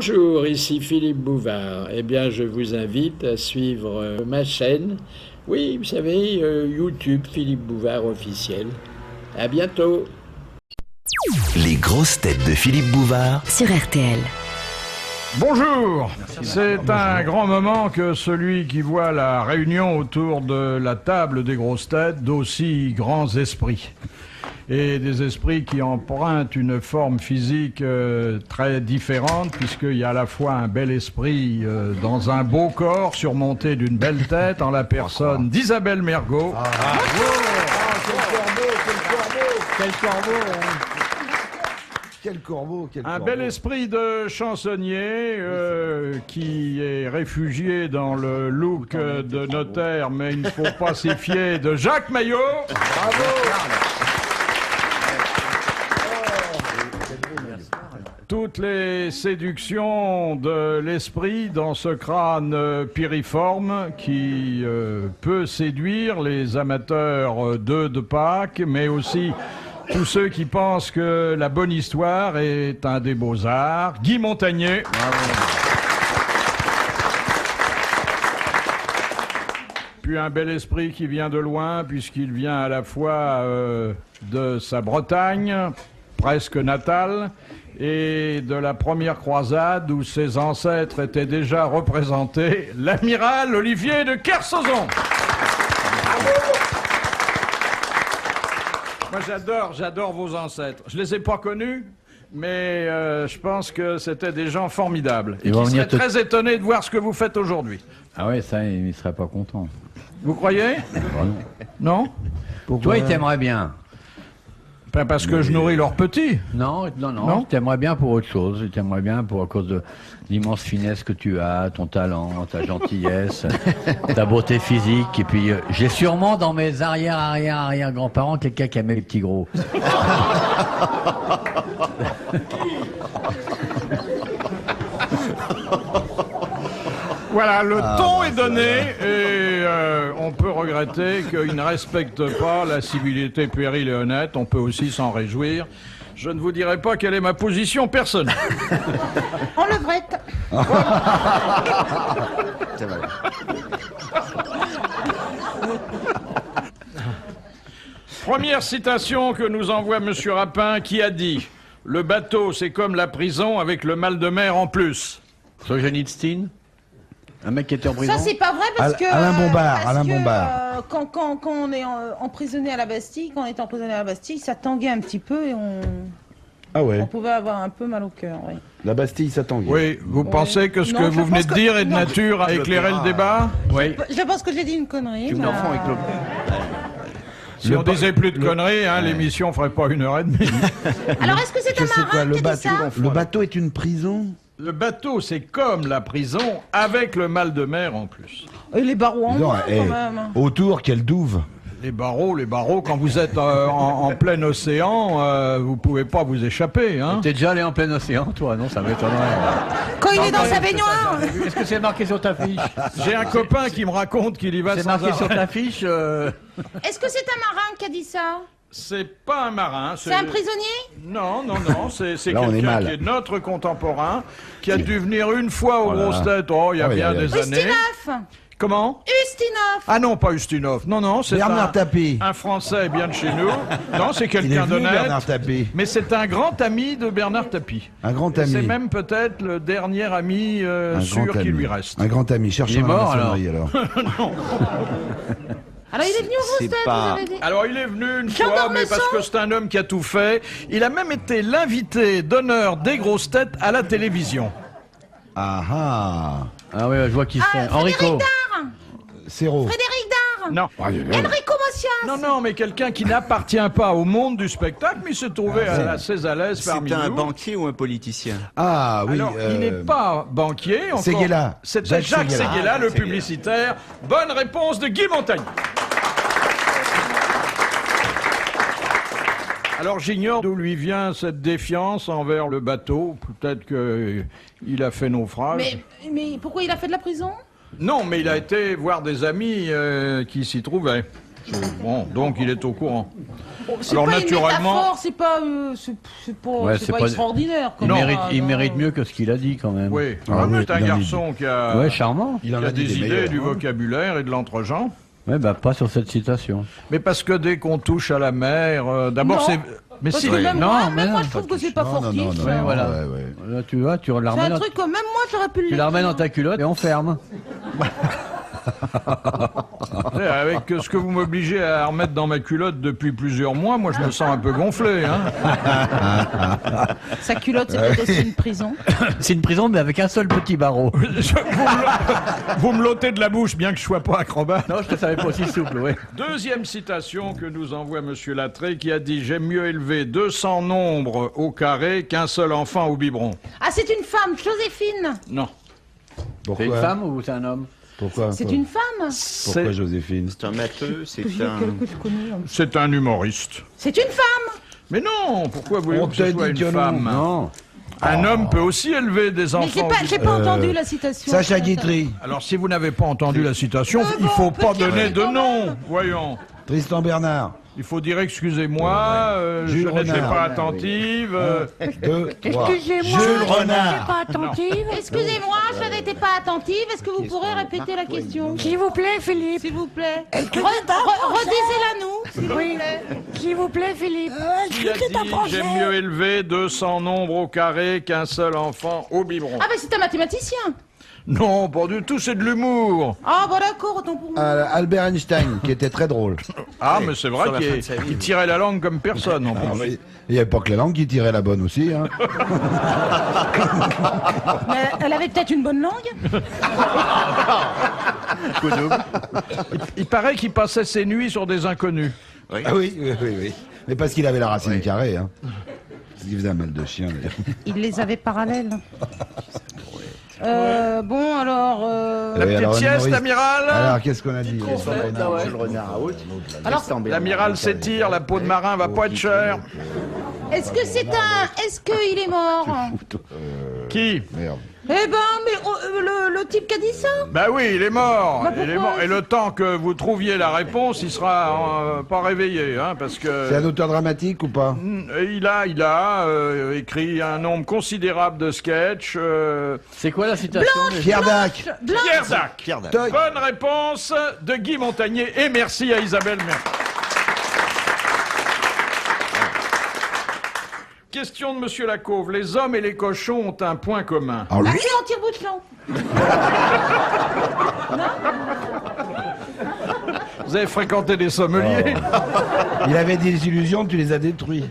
Bonjour, ici Philippe Bouvard. Eh bien, je vous invite à suivre ma chaîne. Oui, vous savez, YouTube, Philippe Bouvard officiel. À bientôt. Les grosses têtes de Philippe Bouvard sur RTL. Bonjour, c'est un grand moment que celui qui voit la réunion autour de la table des grosses têtes d'aussi grands esprits. Et des esprits qui empruntent une forme physique très différente, puisqu'il y a à la fois un bel esprit dans un beau corps surmonté d'une belle tête en la personne d'Isabelle Mergo. Quel corbeau, Quel corbeau, quel Un corbeau. bel esprit de chansonnier qui est réfugié dans le look de notaire, mais il ne faut pas s'y fier, de Jacques Maillot. Bravo. Toutes les séductions de l'esprit dans ce crâne piriforme qui peut séduire les amateurs d'œufs de Pâques, mais aussi tous ceux qui pensent que la bonne histoire est un des beaux-arts. Guy Montagnier. Puis un bel esprit qui vient de loin, puisqu'il vient à la fois de sa Bretagne, presque natale, et de la première croisade où ses ancêtres étaient déjà représentés, l'amiral Olivier de Kersauzon. Moi j'adore vos ancêtres. Je les ai pas connus, mais je pense que c'était des gens formidables. Et qui seraient très étonnés de voir ce que vous faites aujourd'hui. Ah ouais, ça, il ne serait pas content. Vous croyez? Non? Toi, il t'aimerait bien. Pas parce que je nourris leurs petits. Non, Non. t'aimerais bien pour autre chose. T'aimerais bien à cause de l'immense finesse que tu as, ton talent, ta gentillesse, ta beauté physique. Et puis, j'ai sûrement dans mes arrière grands-parents quelqu'un qui aimait les petits gros. Voilà, le ton est donné et on peut regretter qu'il ne respecte pas la civilité puérile et honnête. On peut aussi s'en réjouir. Je ne vous dirai pas quelle est ma position personnelle. En levrette. C'est vrai. Première citation que nous envoie Monsieur Rapin qui a dit « Le bateau, c'est comme la prison avec le mal de mer en plus ». Solzhenitsyn, un mec qui était en prison. Ça, c'est pas vrai parce que. Alain Bombard, parce Alain que, Bombard. Quand on est emprisonné à la Bastille, quand on était emprisonné à la Bastille, ça tanguait un petit peu et Ah ouais, on pouvait avoir un peu mal au cœur. Oui. la Bastille, ça tangue. Oui, vous pensez que ce Non, que je vous venez pense de que- dire est de non. nature à éclairer le débat? Oui. Je pense que j'ai dit une connerie. mais, Si on disait plus de conneries, hein, l'émission ferait pas 1h30. Alors, est-ce que c'est Je un sais quoi, marin qui a dit ça le bateau est une prison? Le bateau, c'est comme la prison, avec le mal de mer en plus. Et les barreaux en Non, moins, eh, quand même. autour, quelle douve. Les barreaux, quand vous êtes en plein océan, vous pouvez pas vous échapper. Hein. T'es déjà allé en plein océan, toi, non? Ça m'étonnerait. Quand il est dans sa baignoire. Est-ce que c'est marqué sur ta fiche? J'ai un copain qui me raconte qu'il y va C'est sans marqué sur arrêt. ta fiche Est-ce que c'est un marin qui a dit ça? C'est pas un marin. C'est un prisonnier? Non, c'est Là, on est quelqu'un mal. qui est notre contemporain, qui a dû venir une fois aux grosses têtes, il y a Ah oui, bien oui, oui. des années. Ustinov. Comment? Ustinov. Ah non, pas Ustinov. Non, c'est Bernard Tapie. un Français bien de chez nous. Non, c'est Il est quelqu'un venu, d'honnête. Bernard Tapie. Mais c'est un grand ami de Bernard Tapie. Un grand Et ami. c'est même peut-être le dernier ami Un sûr grand qui ami. lui reste. Un grand ami. Cherche Il est dans mort, la maçonnerie, alors. Alors, il est venu aux grosses têtes, vous avez dit. Alors il est venu une Jean fois, mais d'Ormesson parce que c'est un homme qui a tout fait. Il a même été l'invité d'honneur des grosses têtes à la télévision. Ah ah. Ah oui, je vois qui c'est. Enrico. Frédéric Dard. Séro. Frédéric Dard. Non. Enrico Macias. Non, mais quelqu'un qui n'appartient pas au monde du spectacle, mais il s'est trouvé assez à l'aise parmi C'est un nous. banquier ou un politicien? Ah oui. Alors, il n'est pas banquier. encore. Séguéla. C'était Jacques Séguéla. Séguéla, le Séguéla. publicitaire. Bonne réponse de Guy Montagnier. Alors j'ignore d'où lui vient cette défiance envers le bateau. Peut-être qu'il a fait naufrage. Mais pourquoi il a fait de la prison? Non, mais il a été voir des amis qui s'y trouvaient. Bon, donc il est au courant. C'est Alors, pas naturellement- une métaphore, c'est pas, Ouais, c'est pas extraordinaire. Il comme mérite, ça, il non. mérite mieux que ce qu'il a dit quand même. Oui, Ah oui, c'est un il en a garçon qui a, Ouais, charmant. Il en qui a a dit des idées, meilleurs, du hein. vocabulaire et de l'entre-genre. Ouais, bah pas sur cette citation. Mais parce que dès qu'on touche à la mer, d'abord Non. c'est... Mais Parce si, que même non, moi, mais même moi, non, je trouve pas que c'est pas Non, non, fortif. non, non, Ouais, non, voilà. ouais, ouais. Là, tu vois, tu la C'est remets un dans, truc que même moi, j'aurais pu le tu la remets dans l'écrire. ta culotte et on ferme. avec ce que vous m'obligez à remettre dans ma culotte depuis plusieurs mois, moi je me sens un peu gonflé. Hein. Sa culotte, c'est peut-être aussi une prison. C'est une prison, mais avec un seul petit barreau. Vous me l'ôtez de la bouche, bien que je sois pas acrobate. Non, je te savais pas aussi souple, ouais. Deuxième citation que nous envoie Monsieur Lattré qui a dit « J'aime mieux élever 200 nombres au carré qu'un seul enfant au biberon Ah, c'est une femme, Joséphine. » Non. Pourquoi C'est une femme ou c'est un homme? Pourquoi C'est une femme. Pourquoi Joséphine? C'est un matheux, c'est Que un... que je connais. C'est un humoriste. C'est une femme. Mais non, pourquoi voulez-vous On que ce t'a soit dit une que non. femme? Non. Un homme peut aussi élever des Mais enfants. j'ai pas entendu la citation. Sacha Guitry, Alors si vous n'avez pas entendu la citation, il bon, faut pas peut-être donner de quand nom. même. Voyons. Tristan Bernard. Il faut dire excusez-moi, je Jules n'étais Renard. pas attentive. 2, 3. Excusez-moi, Jules je Renard. n'étais pas attentive. Excusez-moi, je n'étais pas attentive. Est-ce que vous pourrez répéter la question? S'il vous plaît, Philippe. S'il vous plaît. Redisez-la nous, s'il vous plaît. S'il vous plaît, Philippe. Qui a dit j'aime mieux élever 200 nombres au carré qu'un seul enfant au biberon? Ah, bah c'est un mathématicien. Non, pas du tout, c'est de l'humour. Ah, bah d'accord, autant pour moi. Albert Einstein, qui était très drôle. Ah, mais c'est vrai sur la fin de qu'il sa vie, il tirait la langue comme personne. En Ah, plus. oui. Il n'y avait pas que la langue qui tirait la bonne aussi. Hein. Mais elle avait peut-être une bonne langue. Il paraît qu'il passait ses nuits sur des inconnus. Ah oui, oui, oui, oui. Mais parce qu'il avait la racine carrée. Hein. Parce qu'il faisait un mal de chien. d'ailleurs. Il les avait parallèles. Bon, alors... La Oui, petite alors, sieste, humoriste. amiral. Alors, qu'est-ce qu'on a dit Jules Renard à haute. Alors, L'amiral s'étire, la peau de marin va pas être chère. est-ce que c'est un... Est-ce qu'il est mort? Qui? Merde. Eh ben, mais le type qui a dit ça? Bah oui, il est mort. Bah, Il est pourquoi mort. Et le temps que vous trouviez la réponse, il sera pas réveillé, hein, parce C'est un que auteur dramatique ou pas? il a écrit un nombre considérable de sketchs. C'est quoi la citation? Pierre Dac. Blanche. Pierre Dac. Pierre Dac. Toc. Bonne réponse de Guy Montagnier et merci à Isabelle Mercier. Question de Monsieur Lacauve. Les hommes et les cochons ont un point commun. Alors Ah, lui, c'est l'anti-bouchon. Vous avez fréquenté des sommeliers? il avait des illusions, tu les as détruits.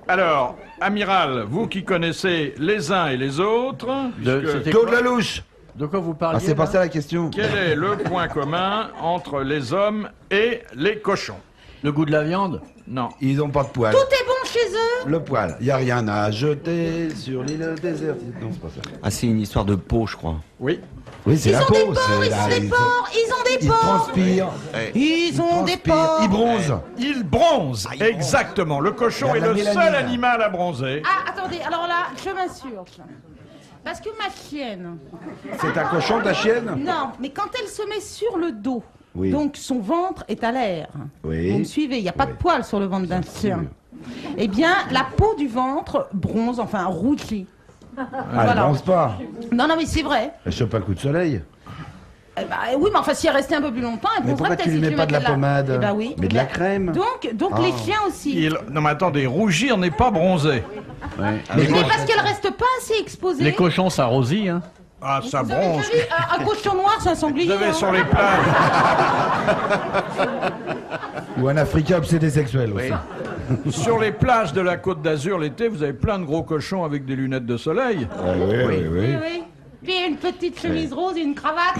Alors, amiral, vous qui connaissez les uns et les autres, puisque- C'était Claude quoi Lelouch. De quoi vous parliez? Ah, c'est pas là ça la question. quel est le point commun entre les hommes et les cochons? Le goût de la viande? Non. Ils ont pas de poil. Tout est bon chez eux. Le poil. Il n'y a rien à jeter sur l'île déserte. Non, c'est pas ça. Ah, c'est une histoire de peau, je crois. Oui. Oui, c'est Ils la ont peau. des porcs, c'est ils la- ont des porcs, ils ont des Ils porcs. transpirent. Ils ont des porcs. Ils bronzent. Il bronze. Exactement. Le cochon Il y est a de le la seul mélanine. animal à bronzer. Ah, attendez, alors là, je m'insurge. Parce que ma chienne, C'est un cochon, ta chienne? non, mais quand elle se met sur le dos, Oui. donc son ventre est à l'air. Oui. Vous me suivez, il n'y a pas de poils sur le ventre d'un chien. Eh bien, la peau du ventre bronze, enfin rougit. Ah, Voilà. elle bronze pas. Non, non, mais c'est vrai. Elle chope pas le coup de soleil. Eh ben, oui, mais enfin, si elle restait un peu plus longtemps, elle Mais bronzerait pourquoi peut-être tu lui si mets pas de la mettais pommade? Eh ben oui. Mais de la crème. Donc Ah. les chiens aussi. Non mais attendez, rougir n'est pas bronzer. Ouais. Mais parce qu'elle reste pas assez exposée. Les cochons, ça rosit, hein. Ah, ça Vous avez bronze. déjà vu un cochon noir, c'est un sanglier. Vous avez hein. sur les plages. Ou un Africain obsédé sexuel aussi. Sur les plages de la Côte d'Azur l'été, vous avez plein de gros cochons avec des lunettes de soleil. Ah, oui, oui, oui. Oui, oui. Puis une petite chemise rose et une cravate.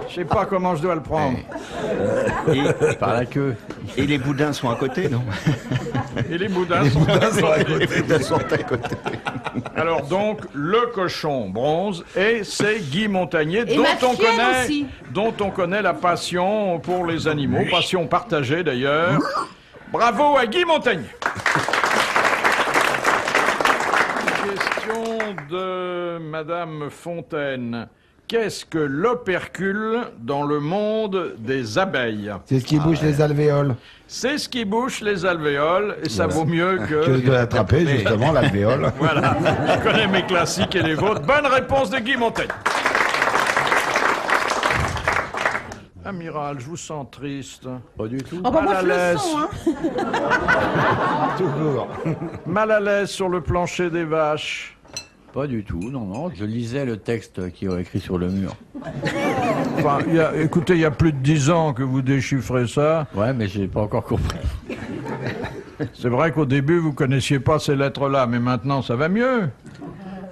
Je sais pas comment je dois le prendre. Par la queue. Et les boudins sont à côté, non? Et les boudins sont... Les boudins sont à côté. Alors donc, le cochon bronze, et c'est Guy Montagnier, Et ma chienne aussi. dont on connaît la passion pour les animaux, passion partagée d'ailleurs. Bravo à Guy Montagnier. Question de Madame Fontaine. Qu'est-ce que l'opercule dans le monde des abeilles? C'est ce qui bouge les alvéoles. C'est ce qui bouche les alvéoles, et ça vaut mieux Que de l'attraper, justement, l'alvéole. Voilà, je connais mes classiques et les vôtres. Bonne réponse de Guy Montaigne. Amiral, je vous sens triste. Pas du tout. Oh bah moi Mal à je le l'aise. sens, hein. Toujours. Mal à l'aise sur le plancher des vaches. Pas du tout, non, non. Je lisais le texte qui est écrit sur le mur. Enfin, écoutez, il y a plus de 10 ans que vous déchiffrez ça. Ouais, mais j'ai pas encore compris. C'est vrai qu'au début, vous connaissiez pas ces lettres-là, mais maintenant, ça va mieux.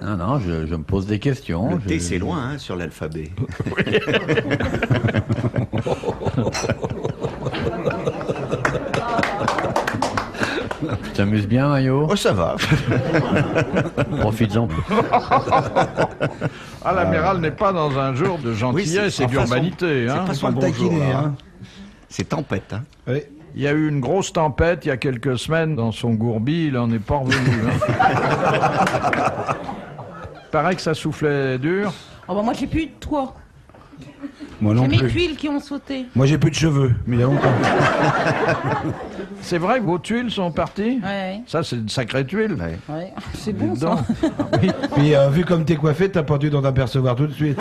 Non, non, je me pose des questions. Le T, c'est loin hein, sur l'alphabet. Tu t'amuses bien, Maillot? Oh, ça va. Profites-en. Ah, l'amiral n'est pas dans un jour de gentillesse c'est- et enfin, d'urbanité. c'est Hein. pas Faut son le taquiner, bonjour, là. hein. C'est tempête. Hein. Oui. Il y a eu une grosse tempête il y a quelques semaines dans son gourbi, il en est pas revenu. Hein. Paraît que ça soufflait dur. Oh bah moi j'ai plus de toit. Moi J'ai non mes plus. tuiles qui ont sauté. Moi j'ai plus de cheveux, mais il y a longtemps. C'est vrai que vos tuiles sont parties? Ouais, Ça, c'est une sacrée tuile. ouais. C'est bon Dis donc. ça. Puis vu comme t'es coiffé, t'as pas dû t'en apercevoir tout de suite.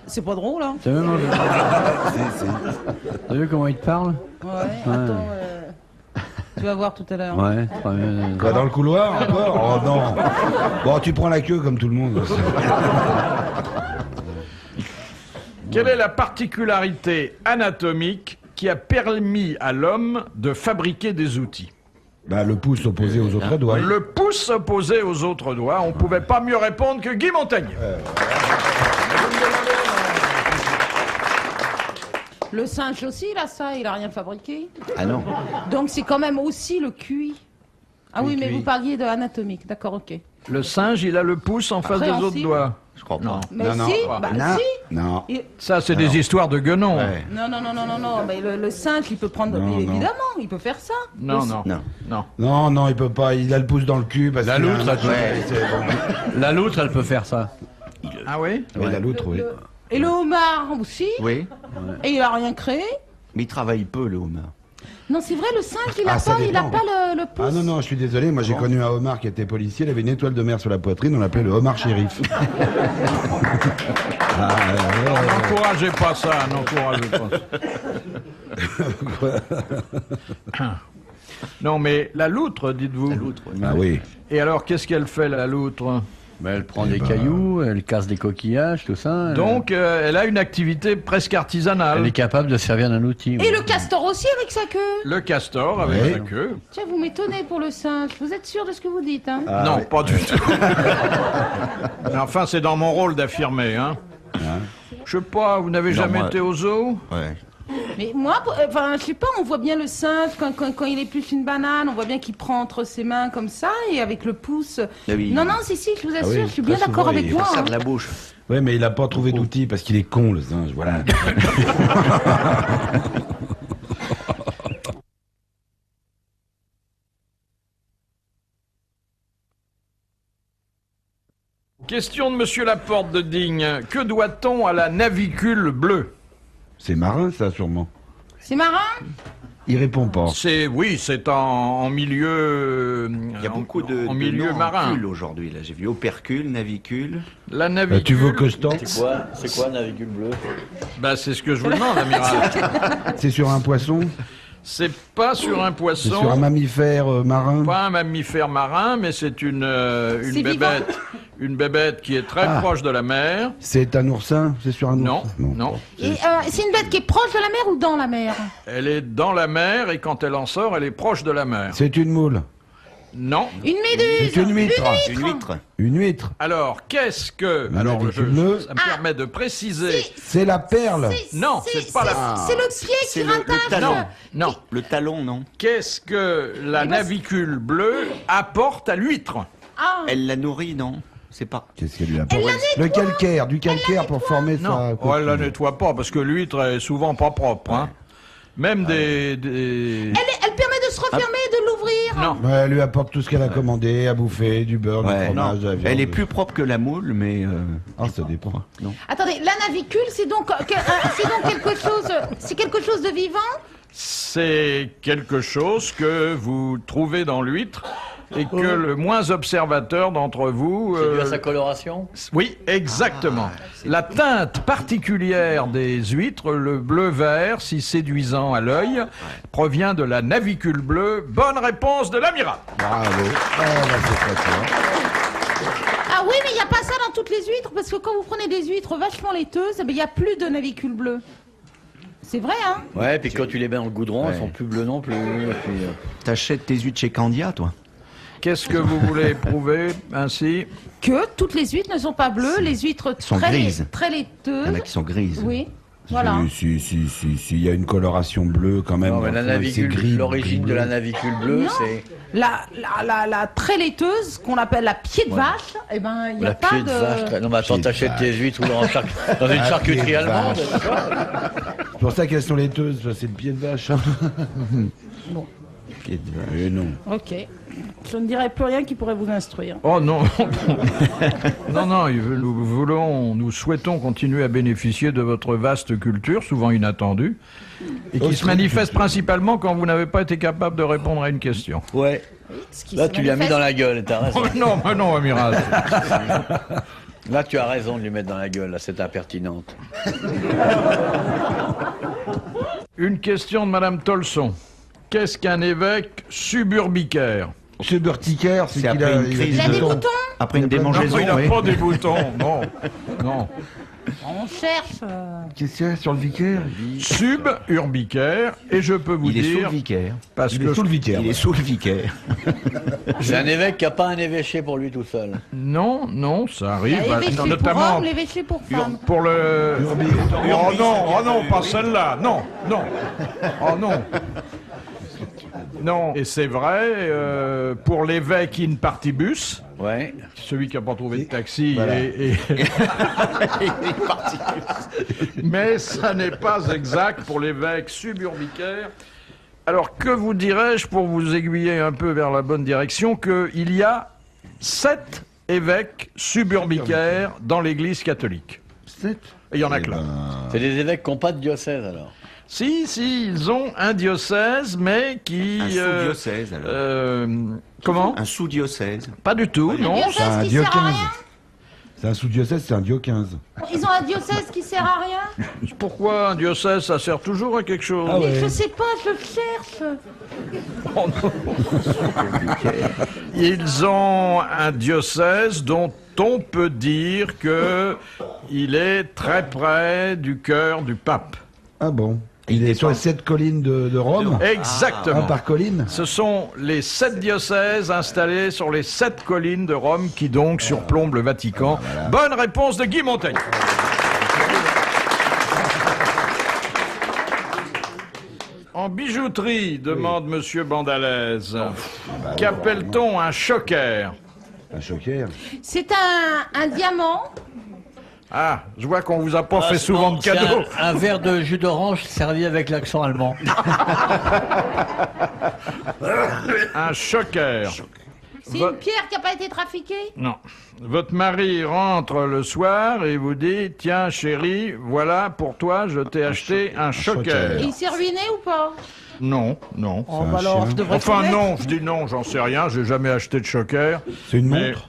C'est pas drôle, hein. T'as même envie- T'as vu comment il te parle? Ouais, attends. Tu vas voir tout à l'heure. Ouais. Quoi, dans le couloir encore? Oh non. Bon, tu prends la queue comme tout le monde. Quelle est la particularité anatomique qui a permis à l'homme de fabriquer des outils? Bah, le pouce opposé aux autres doigts. Le pouce opposé aux autres doigts. On pouvait pas mieux répondre que Guy Montaigne. Le singe aussi, là, ça, il a rien fabriqué. Ah non. Donc c'est quand même aussi le QI. Ah oui, mais vous parliez de anatomique. D'accord, ok. Le singe, il a le pouce en face des autres Compréhensible. doigts. Je crois pas. Non. Mais Non, non. si, Ah. bah Non. si. Non. Ça, c'est des histoires de guenons. Ouais. Non, non, non, non, non, non. Mais le singe, il peut prendre. Non, non. Évidemment, il peut faire ça. Non, Le- non, Non. non. Non, non, il peut pas. Il a le pouce dans le cul parce La qu'il a un loutre, machin, ouais. c'est bon. La loutre, elle peut faire ça. Ah oui? Oui, la loutre, oui. Et le homard aussi. Oui. Et il a rien créé. Mais il travaille peu, le homard. Non, c'est vrai, le singe, il Ah, a ça pas, il a dépend. pas le pouce. Ah non, non, je suis désolé, moi j'ai connu un homard qui était policier, il avait une étoile de mer sur la poitrine, on l'appelait le homard shérif. N'encouragez pas ça, n'encouragez pas ça. Non, mais la loutre, dites-vous. La loutre, ouais. Ah oui. Et alors, qu'est-ce qu'elle fait, la loutre? Mais elle prend des cailloux, elle casse des coquillages, tout ça. Donc, elle a une activité presque elle artisanale. est capable de servir d'un outil. Et le castor aussi avec sa queue. Le castor avec Ouais. sa queue. Tiens, vous m'étonnez pour le singe. Vous êtes sûr de ce que vous dites, hein? Non, pas du tout. Mais enfin, c'est dans mon rôle d'affirmer, hein. Je sais pas, vous n'avez Non, jamais moi- été au zoo? Ouais. Mais moi, enfin, je sais pas, on voit bien le singe quand il épluche une banane, on voit bien qu'il prend entre ses mains comme ça et avec le pouce. oui. Non, non, si, je vous assure, oui, je suis bien très d'accord souvent, avec il moi. Ça hein. de la bouche. Ouais, mais il a pas trouvé d'outil parce qu'il est con, le singe, voilà. Question de Monsieur Laporte de Digne. Que doit-on à la navicule bleue? C'est marin, ça, sûrement. C'est marin? Il répond pas. Oui, c'est en milieu. Il y a beaucoup de, en de milieu noms en marin. cul aujourd'hui. Là, j'ai vu opercule, navicule. La navicule. Tu veux que je tente? C'est quoi, navicule bleu? Bah, c'est ce que je vous demande, amiral. C'est sur un poisson? C'est pas sur un C'est poisson. sur un mammifère marin? Pas un mammifère marin, mais c'est une C'est bébête. Une bébête qui est très Ah. proche de la mer. C'est un oursin? C'est sur un Non, oursin? non. Et c'est une bête qui est proche de la mer ou dans la mer? Elle est dans la mer et quand elle en sort, elle est proche de la mer. C'est une moule? Non. Une méduse? C'est une huître. Une huître. Une huître? Alors, qu'est-ce que... La Alors, navicule bleue. ça me permet de préciser... C'est la perle? Non, c'est pas la... C'est le pied C'est qui le rattache. talon. Non. Le talon, non. Qu'est-ce que la navicule bleue apporte à l'huître? Ah, Elle la nourrit, non. C'est pas. Qu'est-ce qu'elle lui apporte? Le calcaire, du calcaire pour former Non, sa... oh, elle la nettoie pas parce que l'huître est souvent pas propre. Hein. Même des... elle permet de se refermer et de l'ouvrir? Non. Ouais, elle lui apporte tout ce qu'elle a commandé, à bouffer, du beurre, Ouais, du fromage, de la viande. Elle est plus propre que la moule, mais... Ah, ça dépend. Non. Attendez, la navicule, c'est donc quelque chose de vivant? C'est quelque chose que vous trouvez dans l'huître et que le moins observateur d'entre vous... C'est dû à sa coloration? Oui, exactement. La teinte particulière des huîtres, le bleu-vert, si séduisant à l'œil, provient de la navicule bleue. Bonne réponse de l'amiral. Bravo. Ah, bah, c'est très bien. Ah oui, mais il n'y a pas ça dans toutes les huîtres, parce que quand vous prenez des huîtres vachement laiteuses, il n'y a plus de navicule bleue. C'est vrai, hein? Ouais, puis quand tu les mets dans le goudron, Ouais. elles sont plus bleues non plus. Et puis, T'achètes tes huîtres chez Candia, toi? Qu'est-ce que vous voulez prouver ainsi? Que toutes les huîtres ne sont pas bleues, les huîtres Sont très grises. très Il y laiteuses. en a qui sont grises. Oui, voilà. Si, il y a une coloration bleue quand même. non, mais la Enfin, c'est navicule, gris, l'origine gris de la bleu. navicule bleue, Non. c'est La très laiteuse, qu'on appelle la pied de vache, eh ben, il n'y a la pas pied de vache. Non, mais attends, Pied de t'achètes vache. tes huîtres ou dans une Ah, charcuterie pied de allemande. vache. C'est pour ça qu'elles sont laiteuses, parce que c'est le pied de vache. Hein. Bon. Pied de vache. Et non. Ok. Je ne dirai plus rien qui pourrait vous instruire. Oh non. Non, nous souhaitons continuer à bénéficier de votre vaste culture, souvent inattendue, et qui se manifeste principalement quand vous n'avez pas été capable de répondre à une question. Ouais. Ce qui Là, se tu lui as mis manifeste- dans la gueule, t'as raison. Oh, non, amiral. Là, tu as raison de lui mettre dans la gueule, là, c'est impertinente. Une question de Madame Tolson. Qu'est-ce qu'un évêque suburbicaire? Ce beurticaire, C'est après une crise. Il a des Non. boutons? Après une Non, démangeaison, il n'a oui. pas des boutons. Non. On cherche. Qu'est-ce qu'il y a sur le vicaire? Suburbicaire, et je peux vous Il est sous dire, le vicaire. parce Il que est sous le vicaire. Il est sous le vicaire. C'est un évêque qui n'a pas un évêché pour lui tout seul. non, ça Il y arrive, a l'évêché pour notamment hommes, l'évêché pour femmes. pour le. Oh non, pas celle-là, non. Oh non. Non, et c'est vrai, pour l'évêque in partibus, Ouais. celui qui n'a pas trouvé de taxi, Voilà. mais ça n'est pas exact pour l'évêque suburbicaire. Alors, que vous dirais-je pour vous aiguiller un peu vers la bonne direction, qu'il y a 7 évêques suburbicaires dans l'Église catholique. 7. Et il y en a que là. C'est des évêques qui n'ont pas de diocèse alors. Si, ils ont un diocèse, mais qui... Un sous-diocèse, alors. Comment? Un sous-diocèse. Pas du tout, non. Diocèse C'est un qui sert à dio rien? C'est un sous-diocèse, c'est un dio 15. Ils ont un diocèse qui sert à rien? Pourquoi un diocèse, ça sert toujours à quelque chose? Ah ouais. Je sais pas, je cherche. Oh non. Ils ont un diocèse dont on peut dire que il est très près du cœur du pape. Ah bon? Il est sur les 7 collines de Rome? Exactement. Un par colline? Ce sont les 7 diocèses installés sur les 7 collines de Rome qui donc surplombent le Vatican. Bonne réponse de Guy Montaigne. En bijouterie, demande Monsieur Bandalaise, qu'appelle-t-on un choker? Un choker. C'est un diamant. Ah, je vois qu'on vous a pas fait souvent de cadeaux. C'est un verre de jus d'orange servi avec l'accent allemand. Un choker. C'est une pierre qui n'a pas été trafiquée. Non. Votre mari rentre le soir et vous dit « Tiens, chérie, voilà, pour toi, je t'ai acheté un choker. Et il s'est ruiné ou pas? Non. Oh, un bah alors, chien. je devrais Enfin, trouver. non, je dis non, j'en sais rien, j'ai jamais acheté de choker. C'est une Mais- montre?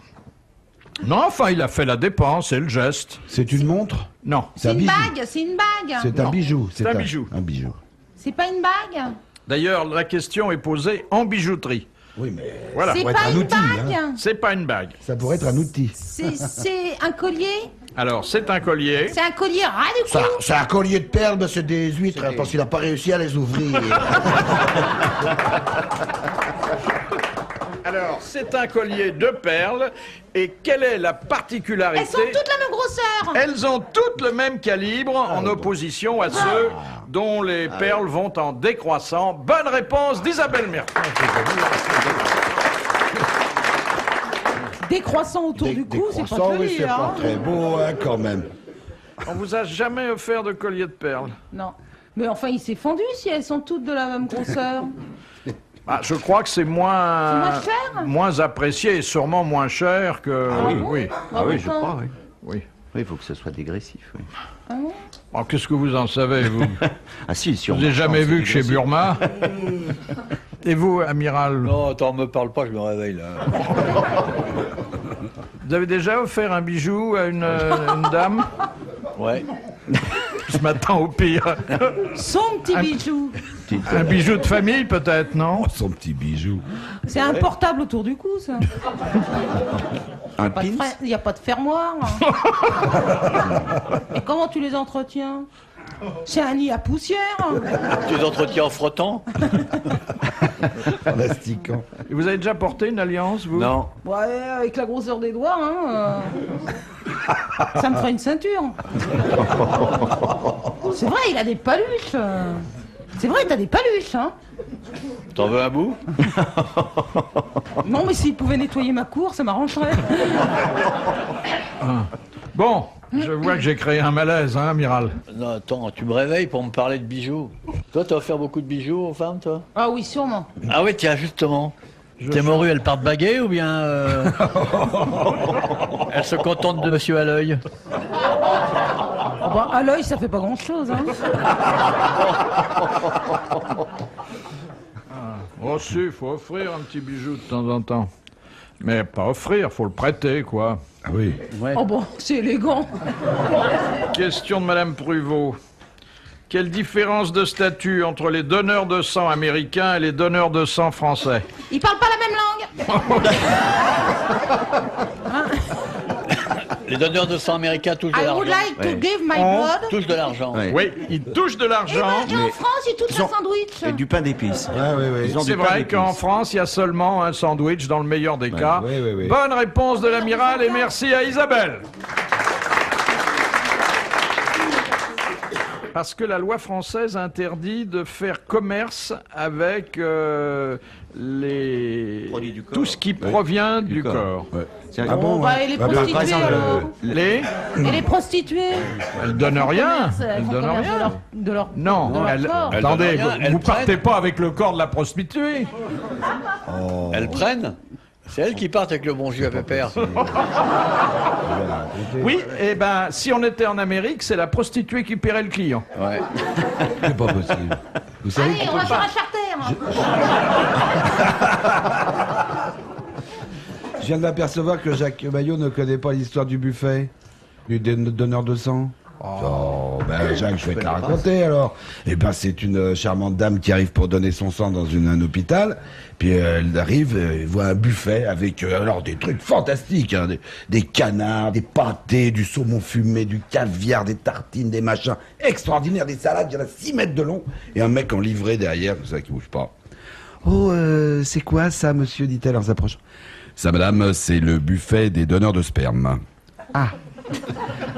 Non, enfin, il a fait la dépense et le geste. C'est une montre? Non. C'est un une bijou. bague, c'est une bague. C'est un bijou. C'est un bijou. Un bijou. C'est pas une bague. D'ailleurs, la question est posée en bijouterie. Oui, mais Voilà. C'est pourrait pas être un une outil, bague. hein. C'est pas une bague. ça pourrait être un outil. C'est un collier. Alors, c'est un collier. C'est un collier ras du cou. C'est un collier de perles, mais c'est des huîtres, hein, parce qu'il n'a pas réussi à les ouvrir. Alors, c'est un collier de perles. Et quelle est la particularité? Elles sont toutes la même grosseur. Elles ont toutes le même calibre en opposition à ceux dont les perles vont en décroissant. Bonne réponse d'Isabelle Mercier. Décroissant autour du cou, c'est pas Décroissant, oui, joli, c'est hein. pas très beau, hein, quand même. On vous a jamais offert de collier de perles? Non. Mais enfin, il s'est fondu si elles sont toutes de la même grosseur. Ah, je crois que c'est moins cher moins apprécié et sûrement moins cher que... oui. Ah oui, je crois, oui. Oui. Oui, il faut que ce soit dégressif, oui. Ah bon? Oh, qu'est-ce que vous en savez, vous? Ah si, Je vous ai jamais vu que chez Burma. Et vous, amiral? Non, attends, me parle pas, je me réveille là. Vous avez déjà offert un bijou à une dame? Ouais. Je m'attends au pire. Son petit bijou. Un bijou de famille, peut-être, non? Oh, son petit bijou. C'est un portable autour du cou, ça. Un Pas de pins. Il n'y a pas de fermoir. Et comment tu les entretiens? C'est un nid à poussière. Tu les entretiens en frottant? En astiquant. Et vous avez déjà porté une alliance, vous? Non. Ouais, avec la grosseur des doigts, hein. Ça me ferait une ceinture. C'est vrai, il a des paluches. C'est vrai, t'as des paluches, hein. T'en veux un bout? Non, mais s'il pouvait nettoyer ma cour, ça m'arrangerait. Bon, je vois que j'ai créé un malaise, hein, amiral. Non, attends, tu me réveilles pour me parler de bijoux. Toi, t'as offert beaucoup de bijoux aux femmes, toi? Ah oui, sûrement. Ah oui, tiens, justement. Tes morues, elles partent baguer ou bien elles se contentent de monsieur à l'œil? Oh, bah, à l'œil, ça fait pas grand-chose, hein. Oh si, il faut offrir un petit bijou de temps en temps. Mais pas offrir, faut le prêter, quoi. Ah oui. Ouais. Oh bon, c'est élégant. Question de Madame Pruvot. Quelle différence de statut entre les donneurs de sang américains et les donneurs de sang français? Ils parlent pas la même langue. Les donneurs de sang américains touchent de I l'argent. would like to Ouais. give my blood. Touchent de l'argent. Ouais. Oui, ils touchent de Et, l'argent. en France, ils touchent ils ont- un sandwich. Et du pain d'épices. Ah oui, oui. Ils ont C'est du pain vrai d'épices. qu'en France, il y a seulement un sandwich dans le meilleur des cas. oui, oui, oui. Bonne réponse de l'amiral et merci à Isabelle. Parce que la loi française interdit de faire commerce avec les... Produits du corps. tout ce qui provient du corps. corps. Ouais. C'est- Ah bon, Bah, et les Bah, par prostituées, exemple, alors. Les... Et les prostituées. Elles donnent rien. Elles Elles font donnent commerce rien. de leur Non, de leur elles- corps. Elles attendez, donnent rien, vous, elles vous partez prennent. pas avec le corps de la prostituée. Elles prennent. C'est elles qui partent avec le bon Dieu à pépère. Oui, et ben, si on était en Amérique, c'est la prostituée qui paierait le client. Ouais. C'est pas possible. Vous savez, Allez, on va sur un charter. je viens de m'apercevoir que Jacques Maillot ne connaît pas l'histoire du buffet, du donneur de sang. Oh, ben Jacques, je vais te la raconter alors. Eh ben, c'est une charmante dame qui arrive pour donner son sang dans un hôpital. Puis elle arrive, voit un buffet avec alors des trucs fantastiques, hein, des canards, des pâtés, du saumon fumé, du caviar, des tartines, des machins extraordinaires, des salades, il y en a 6 mètres de long, et un mec en livrée derrière, comme ça, qui bouge pas. Oh, c'est quoi ça, monsieur, dit-elle en s'approchant. Ça, madame, c'est le buffet des donneurs de sperme. Ah.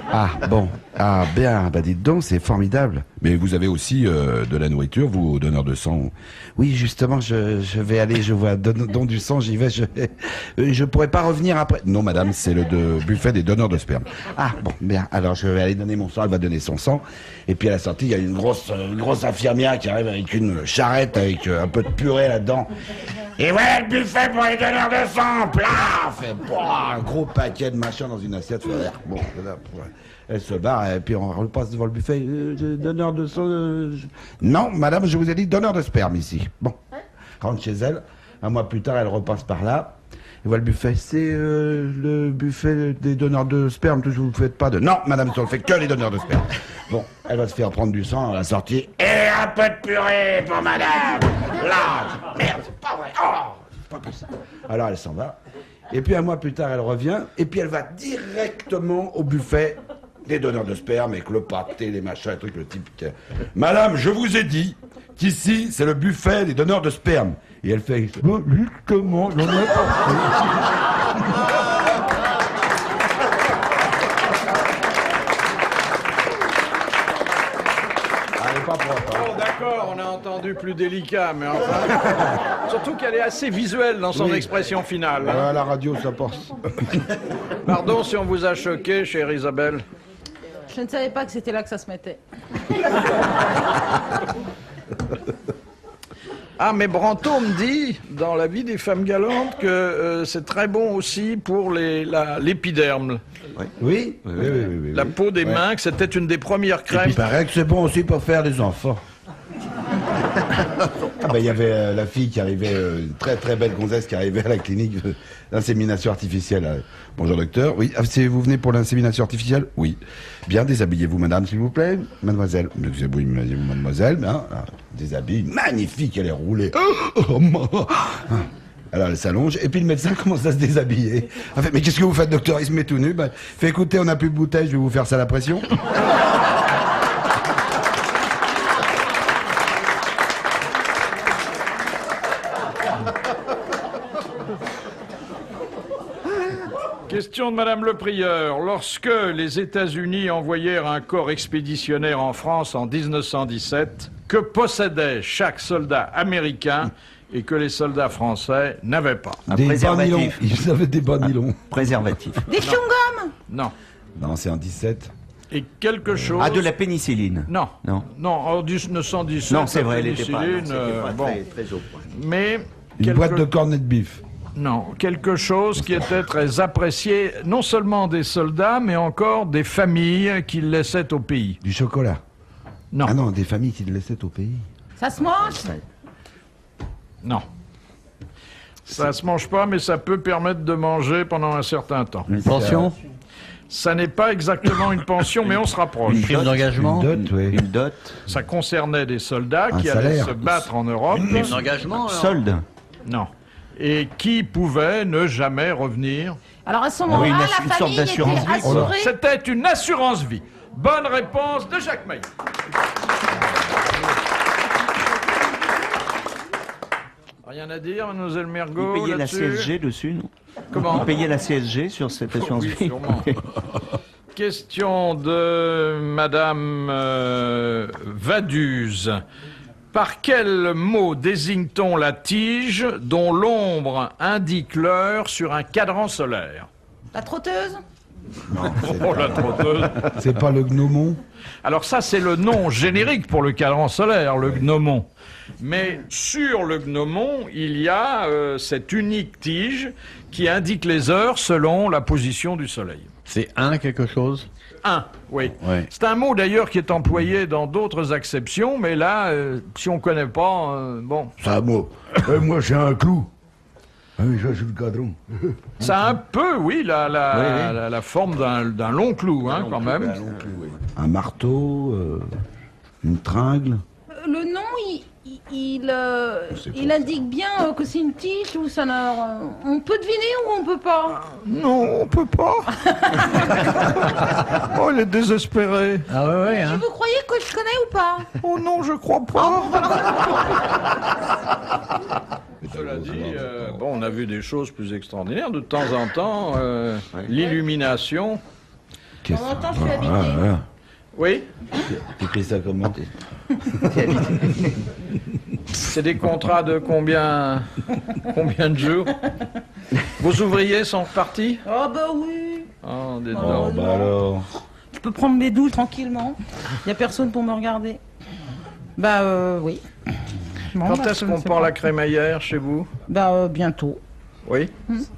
Ah, bon. Ah, bien. Bah, dites donc, c'est formidable. Mais vous avez aussi de la nourriture, vous, donneurs de sang. Oui, justement, je vais aller, je vois, don du sang, j'y vais, je pourrais pas revenir après. Non, madame, c'est le buffet des donneurs de sperme. Ah, bon, bien. Alors, je vais aller donner mon sang, elle va donner son sang. Et puis, à la sortie, il y a une grosse infirmière qui arrive avec une charrette, avec un peu de purée là-dedans. Et voilà le buffet pour les donneurs de sang, plaf! Et, un gros paquet de machin dans une assiette. Bon, voilà, elle se barre, et puis on repasse devant le buffet. Donneur de sang. Non, madame, je vous ai dit donneur de sperme ici. Bon, rentre chez elle. Un mois plus tard, elle repasse par là. Et voit le buffet. C'est le buffet des donneurs de sperme. Toujours, vous ne faites pas de. Non, madame, on ne fait que les donneurs de sperme. Bon, elle va se faire prendre du sang à la sortie. Et un peu de purée pour madame. Là, merde, c'est pas vrai. Oh, c'est pas possible. Alors elle s'en va. Et puis un mois plus tard, elle revient. Et puis elle va directement au buffet des donneurs de sperme avec le pâté, les machins, les trucs, le type. Madame, je vous ai dit qu'ici, c'est le buffet des donneurs de sperme. Et elle fait. Oh, justement, j'en ai pas. Oh, d'accord, on a entendu plus délicat, mais enfin... Surtout qu'elle est assez visuelle dans son Oui. expression finale. À la radio, ça passe. Pardon si on vous a choqué, chère Isabelle. Je ne savais pas que c'était là que ça se mettait. Ah, mais Brantôme me dit, dans La vie des femmes galantes, que c'est très bon aussi pour l'épiderme. Oui, La peau des mains, que c'était une des premières crèmes. Il paraît que c'est bon aussi pour faire des enfants. Ah ben il y avait la fille qui arrivait, une très très belle gonzesse qui arrivait à la clinique d'insémination artificielle. Bonjour docteur, oui, vous venez pour l'insémination artificielle? Oui. Bien, déshabillez-vous madame s'il vous plaît. Mademoiselle, oui, mademoiselle, hein, déshabille, magnifique, elle est roulée. Alors elle s'allonge, et puis le médecin commence à se déshabiller. Elle fait, mais qu'est-ce que vous faites docteur? Il se met tout nu. Ben, fait écoutez, on n'a plus de bouteille, je vais vous faire ça à la pression. Question de Madame le Prieur. Lorsque les États-Unis envoyèrent un corps expéditionnaire en France en 1917, que possédait chaque soldat américain et que les soldats français n'avaient pas? Des bas nylons. Ils avaient des bas nylons. Préservatif. Des chewing-gums? Non. Non, c'est en 17. Et quelque chose... Ah, de la pénicilline. Non. Non. Non, en 1917... Non, c'est vrai, la elle n'était pas, pénicilline, bon. très au point. Mais... Une boîte de cornets de bif. Non, quelque chose qui était très apprécié, non seulement des soldats, mais encore des familles qui le laissaient au pays. Du chocolat. Non. Ah non, des familles qui le laissaient au pays. Ça se mange? Non. Ça se mange pas, mais ça peut permettre de manger pendant un certain temps. Une pension? Ça n'est pas exactement une pension, mais on se rapproche. Une prime d'engagement? Une dot, oui. Une dot. Ça concernait des soldats Un qui allaient salaire. se battre en Europe. Une prime d'engagement, alors? Solde. Non. Et qui pouvaient ne jamais revenir. Alors à ce oui, moment-là, une la sorte famille était d'assurance vie. assurée. C'était une assurance vie. Bonne réponse de Jacques Maillet. Rien à dire, mademoiselle Mergo, Vous payez la là-dessus? CSG dessus, non? Comment? Vous payez la CSG sur cette assurance Oui, vie? sûrement. Question de Madame Vaduz. Par quel mot désigne-t-on la tige dont l'ombre indique l'heure sur un cadran solaire? La trotteuse? Oh, la trotteuse. C'est pas le gnomon? Alors ça, c'est le nom générique pour le cadran solaire, le gnomon. Mais sur le gnomon, il y a cette unique tige qui indique les heures selon la position du soleil. C'est un quelque chose? Un, oui. Ouais. C'est un mot d'ailleurs qui est employé dans d'autres acceptions, mais là, si on ne connaît pas, bon. C'est un mot. Moi, j'ai un clou. Ah oui, je joue le cadran. Ça a un peu, oui, la forme d'un long clou, hein, quand même. Un marteau, une tringle. Le nom, il indique bien que c'est une tige ou ça n'a... On peut deviner ou on peut pas? Non, on peut pas. Oh, il est désespéré. Ah ouais, Et hein? vous croyez que je connais ou pas? Oh non, je crois pas. Cela dit, bon, on a vu des choses plus extraordinaires. De temps en temps, l'illumination. De temps en temps, je suis habitée. Oui, T'écris ça comment? c'est des contrats de combien de jours? Vos ouvriers sont repartis? Oh bah oui. Oh, dis Oh, donc. Bah alors. Je peux prendre mes douches tranquillement. Il y a personne pour me regarder. Bah oui. Bon, Quand bah, est-ce je qu'on sais prend pas. la crémaillère chez vous? Bah bientôt. Oui.